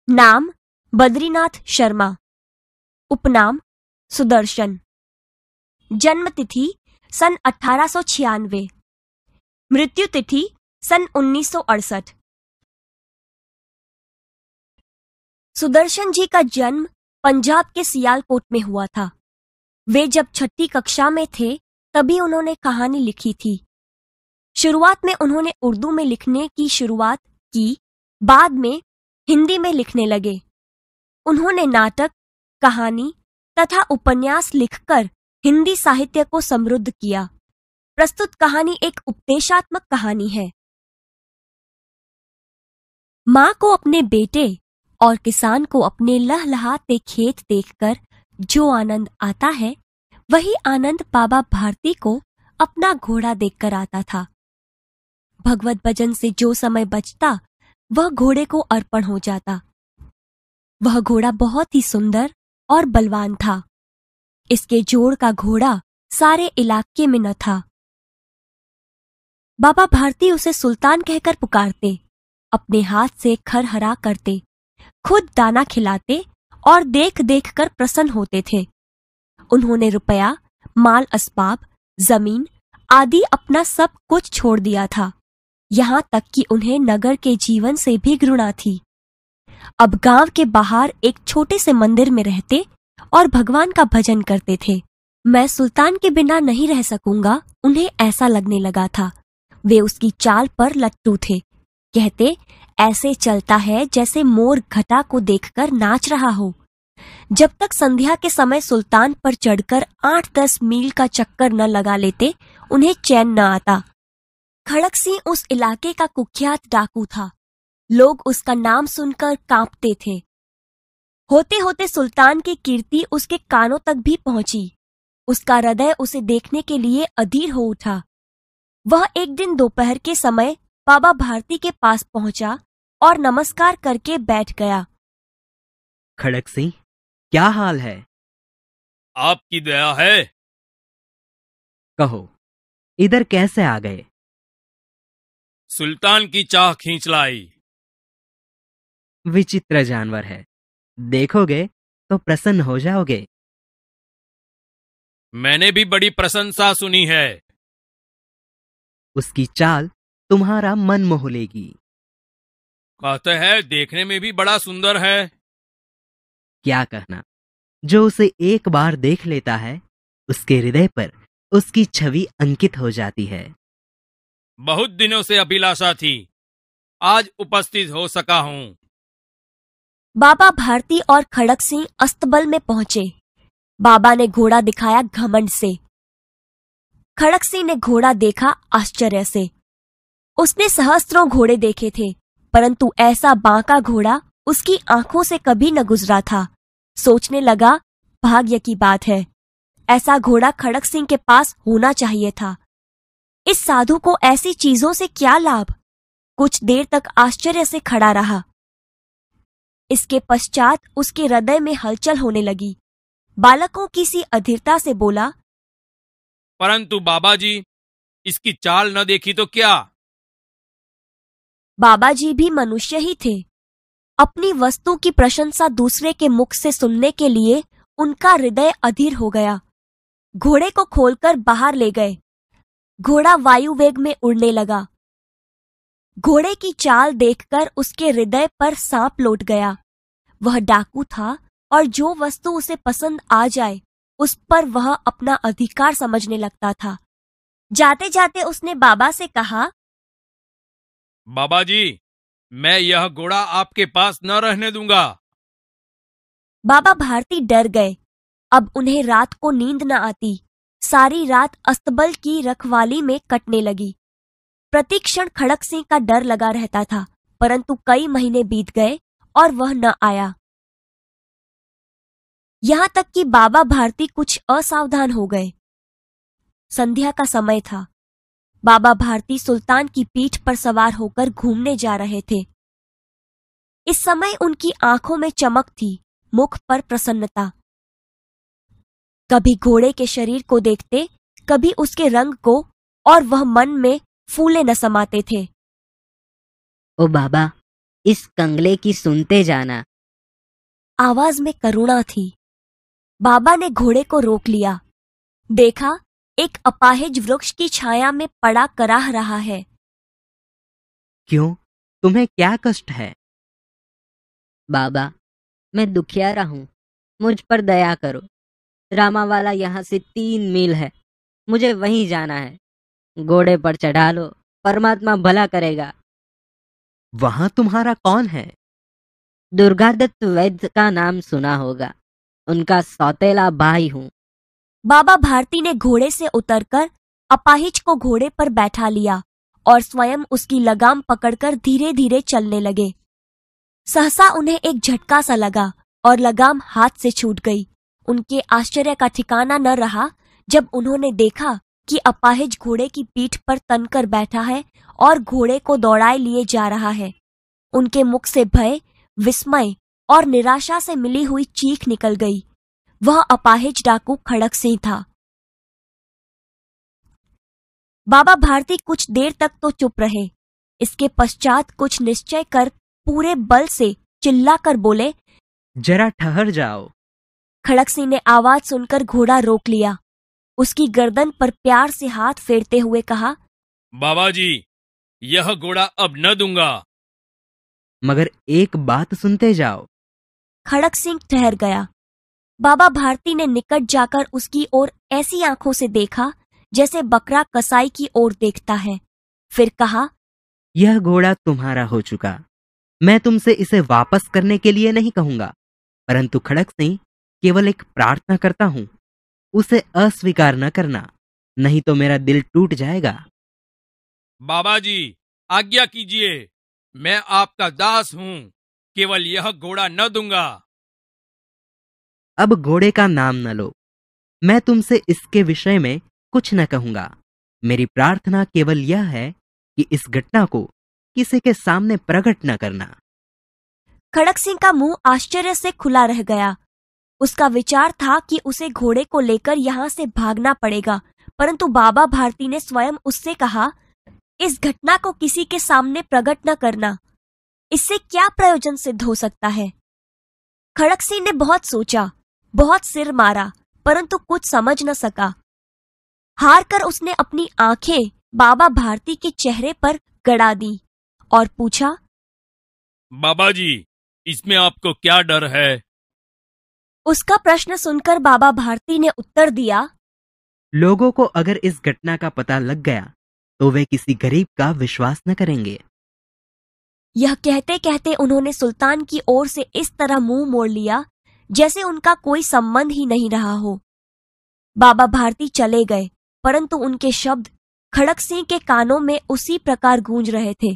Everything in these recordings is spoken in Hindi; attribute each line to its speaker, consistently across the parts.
Speaker 1: नाम बद्रीनाथ शर्मा, उपनाम सुदर्शन, जन्म तिथि सन 1896, मृत्यु तिथि सन 1968। सुदर्शन जी का जन्म पंजाब के सियालकोट में हुआ था। वे जब 6ठी कक्षा में थे तभी उन्होंने कहानी लिखी थी। शुरुआत में उन्होंने उर्दू में लिखने की शुरुआत की, बाद में हिंदी में लिखने लगे। उन्होंने नाटक, कहानी तथा उपन्यास लिखकर हिंदी साहित्य को समृद्ध किया। प्रस्तुत कहानी एक उपदेशात्मक कहानी है। माँ को अपने बेटे और किसान को अपने लहलहाते खेत देखकर जो आनंद आता है, वही आनंद बाबा भारती को अपना घोड़ा देखकर आता था। भगवत भजन से जो समय बचता वह घोड़े को अर्पण हो जाता। वह घोड़ा बहुत ही सुंदर और बलवान था। इसके जोड़ का घोड़ा सारे इलाके में न था। बाबा भारती उसे सुल्तान कहकर पुकारते, अपने हाथ से खरहरा करते, खुद दाना खिलाते और देख देख कर प्रसन्न होते थे। उन्होंने रुपया, माल असबाब, जमीन आदि अपना सब कुछ छोड़ दिया था, यहाँ तक कि उन्हें नगर के जीवन से भी घृणा थी। अब गांव के बाहर एक छोटे से मंदिर में रहते और भगवान का भजन करते थे। मैं सुल्तान के बिना नहीं रह सकूंगा, उन्हें ऐसा लगने लगा था। वे उसकी चाल पर लट्टू थे। कहते, ऐसे चलता है जैसे मोर घटा को देखकर नाच रहा हो। जब तक संध्या के समय सुल्तान पर चढ़कर 8-10 मील का चक्कर न लगा लेते, उन्हें चैन न आता। खड़क सिंह उस इलाके का कुख्यात डाकू था। लोग उसका नाम सुनकर कांपते थे। होते होते सुल्तान की कीर्ति उसके कानों तक भी पहुंची। उसका हृदय उसे देखने के लिए अधीर हो उठा। वह एक दिन दोपहर के समय बाबा भारती के पास पहुंचा और नमस्कार करके बैठ गया।
Speaker 2: खड़क सिंह, क्या हाल है?
Speaker 3: आपकी दया है।
Speaker 2: कहो, इधर कैसे आ गए?
Speaker 3: सुल्तान की चाह खींच लाई।
Speaker 2: विचित्र जानवर है, देखोगे तो प्रसन्न हो जाओगे।
Speaker 3: मैंने भी बड़ी प्रशंसा सुनी है।
Speaker 2: उसकी चाल तुम्हारा मन मोह लेगी।
Speaker 3: कहते हैं देखने में भी बड़ा सुंदर है।
Speaker 2: क्या कहना, जो उसे एक बार देख लेता है, उसके हृदय पर उसकी छवि अंकित हो जाती है।
Speaker 3: बहुत दिनों से अभिलाषा थी, आज उपस्थित हो सका हूं।
Speaker 1: बाबा भारती और खड़क सिंह अस्तबल में पहुंचे। बाबा ने घोड़ा दिखाया घमंड से। खड़क सिंह ने घोड़ा देखा आश्चर्य से। उसने सहस्त्रों घोड़े देखे थे, परंतु ऐसा बांका घोड़ा उसकी आंखों से कभी न गुजरा था। सोचने लगा, भाग्य की बात है, ऐसा घोड़ा खड़क सिंह के पास होना चाहिए था। इस साधु को ऐसी चीजों से क्या लाभ? कुछ देर तक आश्चर्य से खड़ा रहा। इसके पश्चात उसके हृदय में हलचल होने लगी। बालकों की सी अधीरता से बोला,
Speaker 3: परंतु बाबा जी, इसकी चाल न देखी तो क्या?
Speaker 1: बाबा जी भी मनुष्य ही थे। अपनी वस्तु की प्रशंसा दूसरे के मुख से सुनने के लिए उनका हृदय अधीर हो गया। घोड़े को खोलकर बाहर ले गए। घोड़ा वायु वेग में उड़ने लगा। घोड़े की चाल देखकर उसके हृदय पर सांप लौट गया। वह डाकू था और जो वस्तु उसे पसंद आ जाए उस पर वह अपना अधिकार समझने लगता था। जाते जाते उसने बाबा से कहा,
Speaker 3: बाबा जी, मैं यह घोड़ा आपके पास न रहने दूंगा।
Speaker 1: बाबा भारती डर गए। अब उन्हें रात को नींद न आती। सारी रात अस्तबल की रखवाली में कटने लगी। प्रति क्षण खड़क सिंह का डर लगा रहता था, परंतु कई महीने बीत गए और वह न आया। यहां तक कि बाबा भारती कुछ असावधान हो गए। संध्या का समय था। बाबा भारती सुल्तान की पीठ पर सवार होकर घूमने जा रहे थे। इस समय उनकी आंखों में चमक थी, मुख पर प्रसन्नता। कभी घोड़े के शरीर को देखते, कभी उसके रंग को, और वह मन में फूले न समाते थे।
Speaker 4: ओ बाबा, इस कंगले की सुनते जाना,
Speaker 1: आवाज में करुणा थी। बाबा ने घोड़े को रोक लिया। देखा, एक अपाहिज वृक्ष की छाया में पड़ा कराह रहा है।
Speaker 2: क्यों, तुम्हें क्या कष्ट है?
Speaker 4: बाबा, मैं दुखियारा हूं, मुझ पर दया करो। रामावाला यहाँ से 3 मील है, मुझे वहीं जाना है। घोड़े पर चढ़ा लो, परमात्मा भला करेगा।
Speaker 2: वहां तुम्हारा कौन है?
Speaker 4: दुर्गादत्त वैद्य का नाम सुना होगा, उनका सौतेला भाई हूँ।
Speaker 1: बाबा भारती ने घोड़े से उतरकर अपाहिज को घोड़े पर बैठा लिया और स्वयं उसकी लगाम पकड़कर धीरे धीरे चलने लगे। सहसा उन्हें एक झटका सा लगा और लगाम हाथ से छूट गई। उनके आश्चर्य का ठिकाना न रहा जब उन्होंने देखा कि अपाहिज घोड़े की पीठ पर तनकर बैठा है और घोड़े को दौड़ाए लिए जा रहा है। उनके मुख से भय, विस्मय और निराशा से मिली हुई चीख निकल गई। वह अपाहिज डाकू खड़क सिंह था। बाबा भारती कुछ देर तक तो चुप रहे। इसके पश्चात कुछ निश्चय कर पूरे बल से चिल्लाकर बोले,
Speaker 2: जरा ठहर जाओ।
Speaker 1: खड़क सिंह ने आवाज सुनकर घोड़ा रोक लिया। उसकी गर्दन पर प्यार से हाथ फेरते हुए कहा,
Speaker 3: बाबा जी, यह घोड़ा अब न दूंगा।
Speaker 2: मगर एक बात सुनते जाओ।
Speaker 1: खड़क सिंह ठहर गया। बाबा भारती ने निकट जाकर उसकी ओर ऐसी आंखों से देखा जैसे बकरा कसाई की ओर देखता है। फिर कहा,
Speaker 2: यह घोड़ा तुम्हारा हो चुका। मैं तुमसे इसे वापस करने के लिए नहीं कहूंगा, परंतु खड़क सिंह, केवल एक प्रार्थना करता हूं, उसे अस्वीकार न करना, नहीं तो मेरा दिल टूट जाएगा।
Speaker 3: बाबा जी, आज्ञा कीजिए, मैं आपका दास हूं, केवल यह घोड़ा न दूंगा।
Speaker 2: अब घोड़े का नाम न लो। मैं तुमसे इसके विषय में कुछ न कहूंगा। मेरी प्रार्थना केवल यह है कि इस घटना को किसी के सामने प्रकट न करना।
Speaker 1: खड़क सिंह का मुंह आश्चर्य से खुला रह गया। उसका विचार था कि उसे घोड़े को लेकर यहाँ से भागना पड़ेगा, परंतु बाबा भारती ने स्वयं उससे कहा, इस घटना को किसी के सामने प्रकट न करना। इससे क्या प्रयोजन सिद्ध हो सकता है? खड़क सिंह ने बहुत सोचा, बहुत सिर मारा, परंतु कुछ समझ न सका। हार कर उसने अपनी आंखें बाबा भारती के चेहरे पर गड़ा दी और पूछा,
Speaker 3: बाबा जी, इसमें आपको क्या डर है?
Speaker 1: उसका प्रश्न सुनकर बाबा भारती ने उत्तर दिया,
Speaker 2: लोगों को अगर इस घटना का पता लग गया तो वे किसी गरीब का विश्वास न करेंगे।
Speaker 1: यह कहते कहते उन्होंने सुल्तान की ओर से इस तरह मुंह मोड़ लिया जैसे उनका कोई संबंध ही नहीं रहा हो। बाबा भारती चले गए, परंतु उनके शब्द खड़क सिंह के कानों में उसी प्रकार गूंज रहे थे।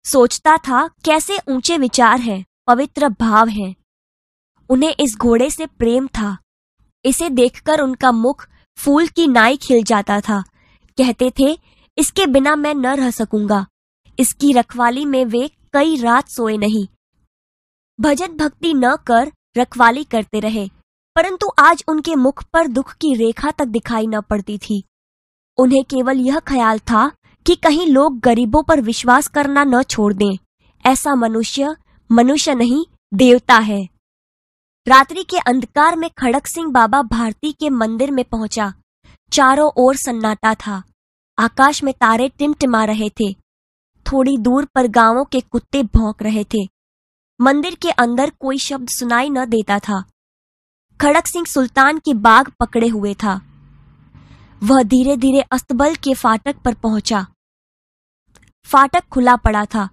Speaker 1: सोचता था, कैसे ऊंचे विचार हैं, पवित्र भाव हैं। उन्हें इस घोड़े से प्रेम था। इसे देखकर उनका मुख फूल की नाई खिल जाता था। कहते थे, इसके बिना मैं न रह सकूंगा। इसकी रखवाली में वे कई रात सोए नहीं। भजन भक्ति न कर रखवाली करते रहे, परंतु आज उनके मुख पर दुख की रेखा तक दिखाई न पड़ती थी। उन्हें केवल यह ख्याल था कि कहीं लोग गरीबों पर विश्वास करना न छोड़ दें। ऐसा मनुष्य मनुष्य नहीं, देवता है। रात्रि के अंधकार में खड़क सिंह बाबा भारती के मंदिर में पहुंचा। चारों ओर सन्नाटा था। आकाश में तारे टिमटिमा रहे थे। थोड़ी दूर पर गांवों के कुत्ते भौंक रहे थे। मंदिर के अंदर कोई शब्द सुनाई न देता था। खड़क सिंह सुल्तान की बाग पकड़े हुए था। वह धीरे धीरे अस्तबल के फाटक पर पहुंचा। फाटक खुला पड़ा था।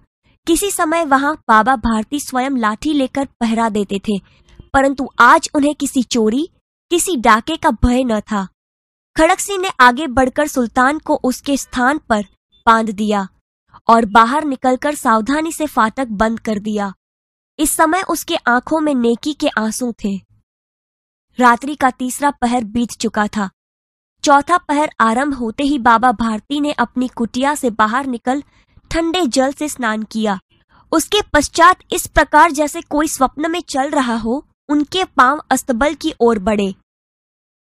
Speaker 1: किसी समय वहां बाबा भारती स्वयं लाठी लेकर पहरा देते थे, परंतु आज उन्हें किसी चोरी, किसी डाके का भय न था। खड़क सिंह ने आगे बढ़कर सुल्तान को उसके स्थान पर बांध दिया और बाहर निकलकर सावधानी से फाटक बंद कर दिया। इस समय उसके आंखों में नेकी के आंसू थे। रात्रि का तीसरा पहर बीत चुका था। चौथा पहर आरंभ होते ही बाबा भारती ने अपनी कुटिया से बाहर निकल ठंडे जल से स्नान किया। उसके पश्चात इस प्रकार जैसे कोई स्वप्न में चल रहा हो, उनके पांव अस्तबल की ओर बढ़े,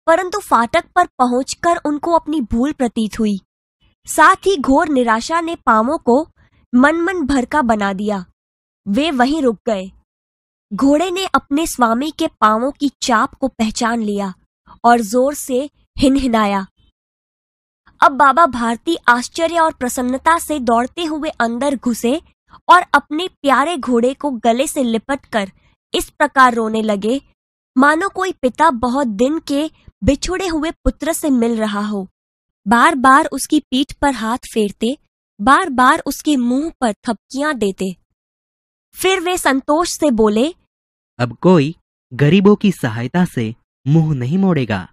Speaker 1: परंतु फाटक पर पहुंचकर उनको अपनी भूल प्रतीत हुई। साथ ही घोर निराशा ने पांवों को मन मन भर का बना दिया। वे वहीं रुक गए। घोड़े ने अपने स्वामी के पांवों की चाप को पहचान लिया और जोर से हिनहिनाया। अब बाबा भारती आश्चर्य और प्रसन्नता से दौड़ते हुए अंदर घुसे और अपने प्यारे घोड़े को गले से लिपटकर इस प्रकार रोने लगे मानो कोई पिता बहुत दिन के बिछुड़े हुए पुत्र से मिल रहा हो। बार बार उसकी पीठ पर हाथ फेरते, बार बार उसके मुंह पर थपकियां देते। फिर वे संतोष से बोले,
Speaker 2: अब कोई गरीबों की सहायता से मुंह नहीं मोड़ेगा।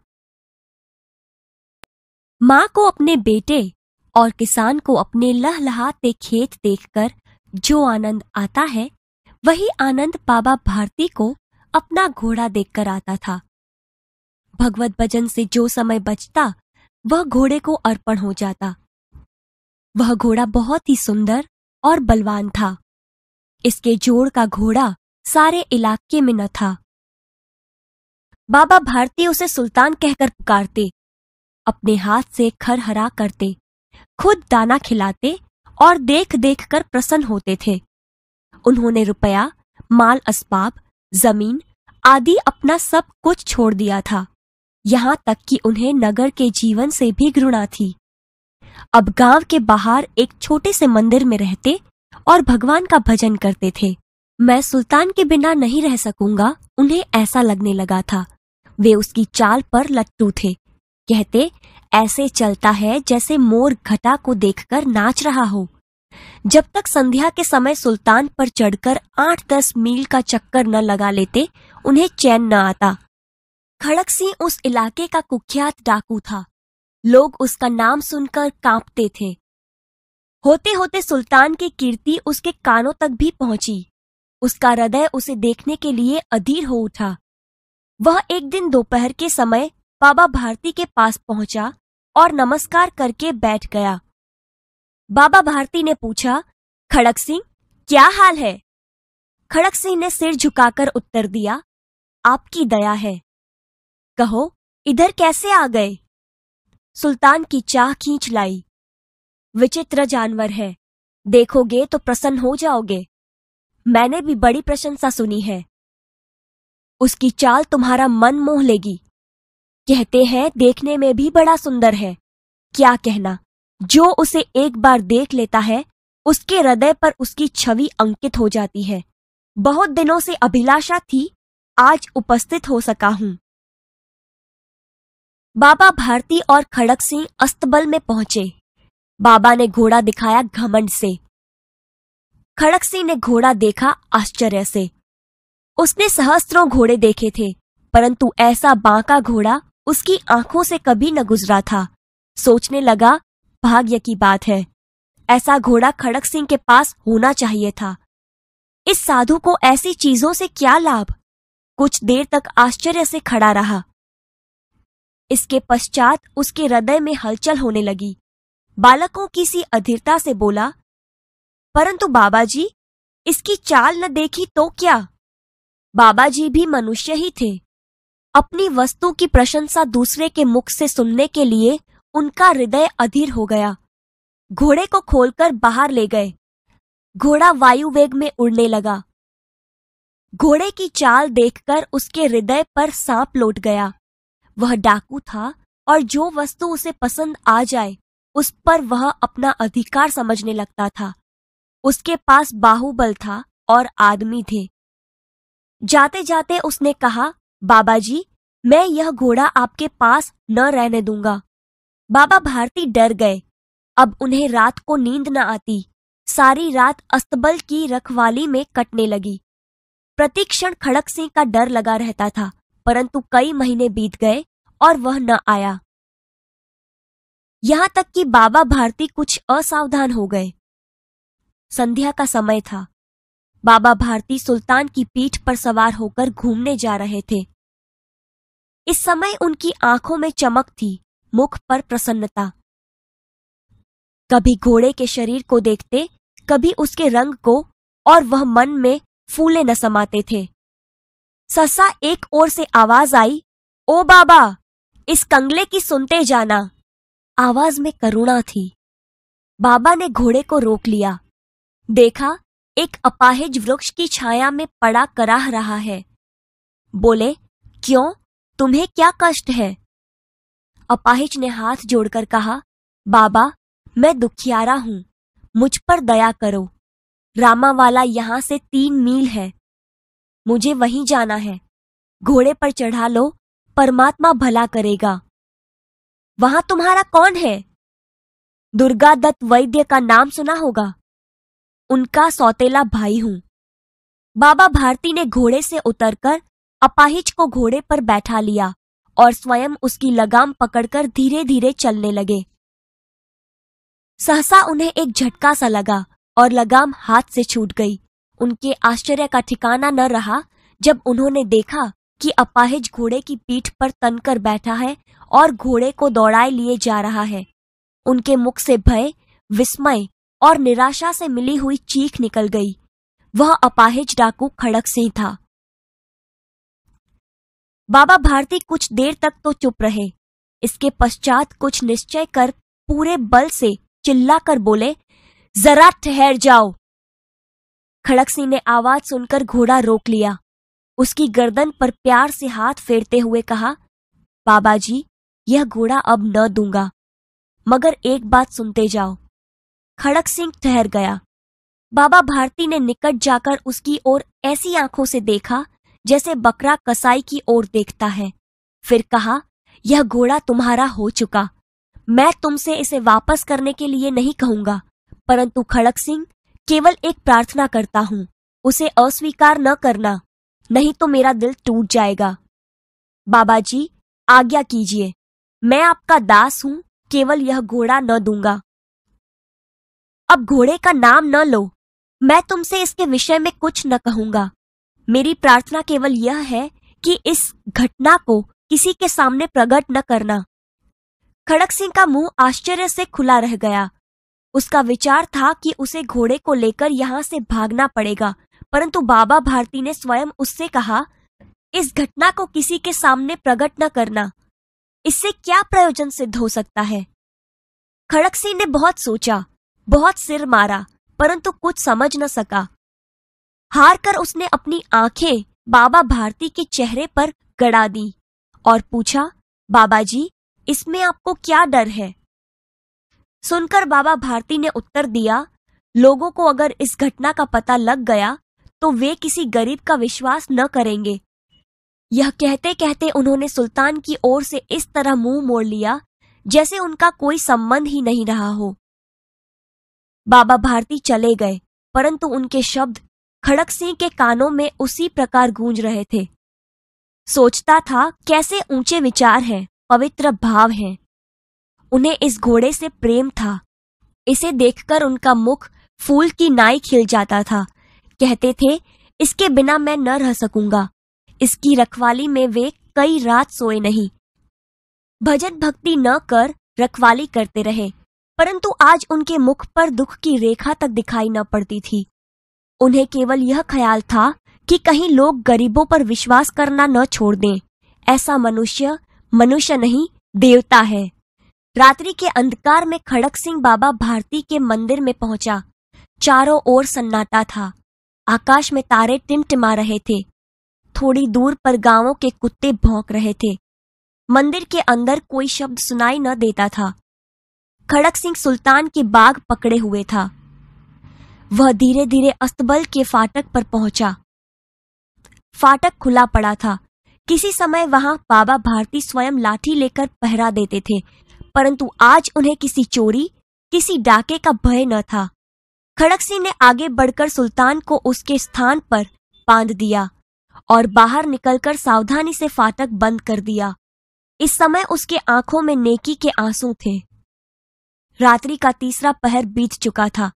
Speaker 1: माँ को अपने बेटे और किसान को अपने लहलहाते खेत देखकर जो आनंद आता है, वही आनंद बाबा भारती को अपना घोड़ा देखकर आता था। भगवत भजन से जो समय बचता वह घोड़े को अर्पण हो जाता। वह घोड़ा बहुत ही सुंदर और बलवान था। इसके जोड़ का घोड़ा सारे इलाके में न था। बाबा भारती उसे सुल्तान कहकर पुकारते, अपने हाथ से खरहरा करते, खुद दाना खिलाते और देख देख कर प्रसन्न होते थे। उन्होंने रुपया, माल असबाब, जमीन आदि अपना सब कुछ छोड़ दिया था, यहाँ तक कि उन्हें नगर के जीवन से भी घृणा थी। अब गांव के बाहर एक छोटे से मंदिर में रहते और भगवान का भजन करते थे। मैं सुल्तान के बिना नहीं रह सकूंगा, उन्हें ऐसा लगने लगा था। वे उसकी चाल पर लट्टू थे। कहते, ऐसे चलता है जैसे मोर घटा को देखकर नाच रहा हो। जब तक संध्या के समय सुल्तान पर चढ़कर 8-10 मील का चक्कर न लगा लेते, उन्हें चैन न आता। खड़क सिंह उस इलाके का कुख्यात डाकू था। लोग उसका नाम सुनकर कांपते थे। होते होते सुल्तान की कीर्ति उसके कानों तक भी पहुंची। उसका हृदय उसे देखने के लिए अधीर हो उठा। वह एक दिन दोपहर के समय बाबा भारती के पास पहुंचा और नमस्कार करके बैठ गया। बाबा भारती ने पूछा, खड़क सिंह, क्या हाल है? खड़क सिंह ने सिर झुकाकर उत्तर दिया, आपकी दया है। कहो, इधर कैसे आ गए? सुल्तान की चाह खींच लाई। विचित्र जानवर है, देखोगे तो प्रसन्न हो जाओगे। मैंने भी बड़ी प्रशंसा सुनी है। उसकी चाल तुम्हारा मन मोह लेगी। कहते हैं देखने में भी बड़ा सुंदर है। क्या कहना, जो उसे एक बार देख लेता है, उसके हृदय पर उसकी छवि अंकित हो जाती है। बहुत दिनों से अभिलाषा थी, आज उपस्थित हो सका हूं। बाबा भारती और खड़क सिंह अस्तबल में पहुंचे। बाबा ने घोड़ा दिखाया घमंड से। खड़क सिंह ने घोड़ा देखा आश्चर्य से। उसने सहस्त्रों घोड़े देखे थे, परंतु ऐसा बांका घोड़ा उसकी आंखों से कभी न गुजरा था। सोचने लगा, भाग्य की बात है, ऐसा घोड़ा खड़क सिंह के पास होना चाहिए था। इस साधु को ऐसी चीजों से क्या लाभ? कुछ देर तक आश्चर्य से खड़ा रहा। इसके पश्चात उसके हृदय में हलचल होने लगी। बालकों की सी अधीरता से बोला, परंतु बाबाजी, इसकी चाल न देखी तो क्या? बाबाजी भी मनुष्य ही थे। अपनी वस्तु की प्रशंसा दूसरे के मुख से सुनने के लिए उनका हृदय अधीर हो गया। घोड़े को खोलकर बाहर ले गए। घोड़ा वायु वेग में उड़ने लगा। घोड़े की चाल देखकर उसके हृदय पर सांप लौट गया। वह डाकू था और जो वस्तु उसे पसंद आ जाए उस पर वह अपना अधिकार समझने लगता था। उसके पास बाहुबल था और आदमी थे। जाते जाते उसने कहा, बाबाजी, मैं यह घोड़ा आपके पास न रहने दूंगा। बाबा भारती डर गए। अब उन्हें रात को नींद न आती। सारी रात अस्तबल की रखवाली में कटने लगी। प्रति क्षण खड़क सिंह का डर लगा रहता था, परंतु कई महीने बीत गए और वह न आया। यहां तक कि बाबा भारती कुछ असावधान हो गए। संध्या का समय था। बाबा भारती सुल्तान की पीठ पर सवार होकर घूमने जा रहे थे। इस समय उनकी आंखों में चमक थी, मुख पर प्रसन्नता। कभी घोड़े के शरीर को देखते, कभी उसके रंग को, और वह मन में फूले न समाते थे। सहसा एक ओर से आवाज आई, ओ बाबा, इस कंगले की सुनते जाना। आवाज में करुणा थी। बाबा ने घोड़े को रोक लिया। देखा एक अपाहिज वृक्ष की छाया में पड़ा कराह रहा है। बोले, क्यों, तुम्हें क्या कष्ट है? अपाहिज ने हाथ जोड़कर कहा, बाबा, मैं दुखियारा हूं, मुझ पर दया करो। रामावाला यहां से 3 मील है, मुझे वहीं जाना है। घोड़े पर चढ़ा लो, परमात्मा भला करेगा। वहां तुम्हारा कौन है? दुर्गा दत्त वैद्य का नाम सुना होगा, उनका सौतेला भाई हूं। बाबा भारती ने घोड़े से उतरकर अपाहिज को घोड़े पर बैठा लिया और स्वयं उसकी लगाम पकड़कर धीरे धीरे चलने लगे। सहसा उन्हें एक झटका सा लगा और लगाम हाथ से छूट गई। उनके आश्चर्य का ठिकाना न रहा जब उन्होंने देखा कि अपाहिज घोड़े की पीठ पर तनकर बैठा है और घोड़े को दौड़ाए लिए जा रहा है। उनके मुख से भय, विस्मय और निराशा से मिली हुई चीख निकल गई। वह अपाहिज डाकू खड़क सिंह था। बाबा भारती कुछ देर तक तो चुप रहे। इसके पश्चात कुछ निश्चय कर पूरे बल से चिल्लाकर बोले, जरा ठहर जाओ। खड़क सिंह ने आवाज सुनकर घोड़ा रोक लिया। उसकी गर्दन पर प्यार से हाथ फेरते हुए कहा, बाबा जी, यह घोड़ा अब न दूंगा, मगर एक बात सुनते जाओ। खड़क सिंह ठहर गया। बाबा भारती ने निकट जाकर उसकी ओर ऐसी आंखों से देखा जैसे बकरा कसाई की ओर देखता है। फिर कहा, यह घोड़ा तुम्हारा हो चुका। मैं तुमसे इसे वापस करने के लिए नहीं कहूंगा, परंतु खड़क सिंह, केवल एक प्रार्थना करता हूं, उसे अस्वीकार न करना, नहीं तो मेरा दिल टूट जाएगा। बाबा जी, आज्ञा कीजिए, मैं आपका दास हूं, केवल यह घोड़ा न दूंगा। अब घोड़े का नाम न लो, मैं तुमसे इसके विषय में कुछ न कहूंगा। मेरी प्रार्थना केवल यह है कि इस घटना को किसी के सामने प्रकट न करना। खड़क सिंह का मुंह आश्चर्य से खुला रह गया। उसका विचार था कि उसे घोड़े को लेकर यहां से भागना पड़ेगा, परंतु बाबा भारती ने स्वयं उससे कहा, इस घटना को किसी के सामने प्रकट न करना। इससे क्या प्रयोजन सिद्ध हो सकता है? खड़क सिंह ने बहुत सोचा, बहुत सिर मारा, परंतु कुछ समझ न सका। हार कर उसने अपनी आंखें बाबा भारती के चेहरे पर गड़ा दी और पूछा, बाबा जी, इसमें आपको क्या डर है? सुनकर बाबा भारती ने उत्तर दिया, लोगों को अगर इस घटना का पता लग गया तो वे किसी गरीब का विश्वास न करेंगे। यह कहते कहते उन्होंने सुल्तान की ओर से इस तरह मुंह मोड़ लिया जैसे उनका कोई संबंध ही नहीं रहा हो। बाबा भारती चले गए, परंतु उनके शब्द खड़क सिंह के कानों में उसी प्रकार गूंज रहे थे। सोचता था, कैसे ऊंचे विचार हैं, पवित्र भाव हैं। उन्हें इस घोड़े से प्रेम था। इसे देखकर उनका मुख फूल की नाई खिल जाता था। कहते थे, इसके बिना मैं न रह सकूंगा। इसकी रखवाली में वे कई रात सोए नहीं। भजन भक्ति न कर रखवाली करते रहे, परंतु आज उनके मुख पर दुख की रेखा तक दिखाई न पड़ती थी। उन्हें केवल यह ख्याल था कि कहीं लोग गरीबों पर विश्वास करना न छोड़ दें। ऐसा मनुष्य मनुष्य नहीं, देवता है। रात्रि के अंधकार में खड़क सिंह बाबा भारती के मंदिर में पहुंचा। चारों ओर सन्नाटा था। आकाश में तारे टिमटिमा रहे थे। थोड़ी दूर पर गांवों के कुत्ते भौंक रहे थे। मंदिर के अंदर कोई शब्द सुनाई न देता था। खड़क सिंह सुल्तान की बाग पकड़े हुए था। वह धीरे धीरे अस्तबल के फाटक पर पहुंचा। फाटक खुला पड़ा था। किसी समय वहां बाबा भारती स्वयं लाठी लेकर पहरा देते थे, परंतु आज उन्हें किसी चोरी, किसी डाके का भय न था। खड़क सिंह ने आगे बढ़कर सुल्तान को उसके स्थान पर बांध दिया और बाहर निकलकर सावधानी से फाटक बंद कर दिया। इस समय उसके आंखों में नेकी के आंसू थे। रात्रि का तीसरा पहर बीत चुका था।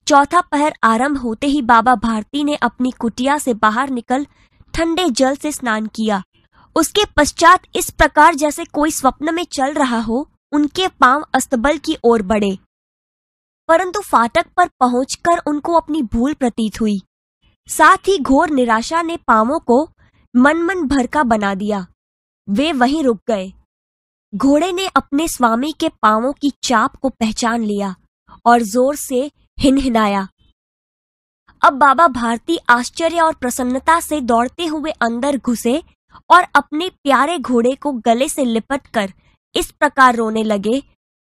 Speaker 1: चौथा पहर आरंभ होते ही बाबा भारती ने अपनी कुटिया से बाहर निकल ठंडे जल से स्नान किया। उसके पश्चात इस प्रकार जैसे कोई स्वप्न में चल रहा हो, उनके पांव अस्तबल की ओर बढ़े, परंतु फाटक पर पहुंचकर उनको अपनी भूल प्रतीत हुई। साथ ही घोर निराशा ने पांवों को मन भर का बना दिया। वे वहीं रुक गए। घोड़े ने अपने स्वामी के पांवों की चाप को पहचान लिया और जोर से हिनहिनाया। अब बाबा भारती आश्चर्य और प्रसन्नता से दौड़ते हुए अंदर घुसे और अपने प्यारे घोड़े को गले से लिपटकर इस प्रकार रोने लगे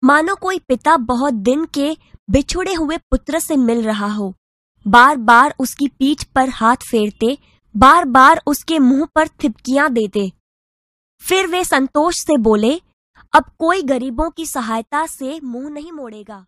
Speaker 1: मानो कोई पिता बहुत दिन के बिछुड़े हुए पुत्र से मिल रहा हो। बार बार उसकी पीठ पर हाथ फेरते, बार बार उसके मुंह पर थिपकियां देते। फिर वे संतोष से बोले, अब कोई गरीबों की सहायता से मुंह नहीं मोड़ेगा।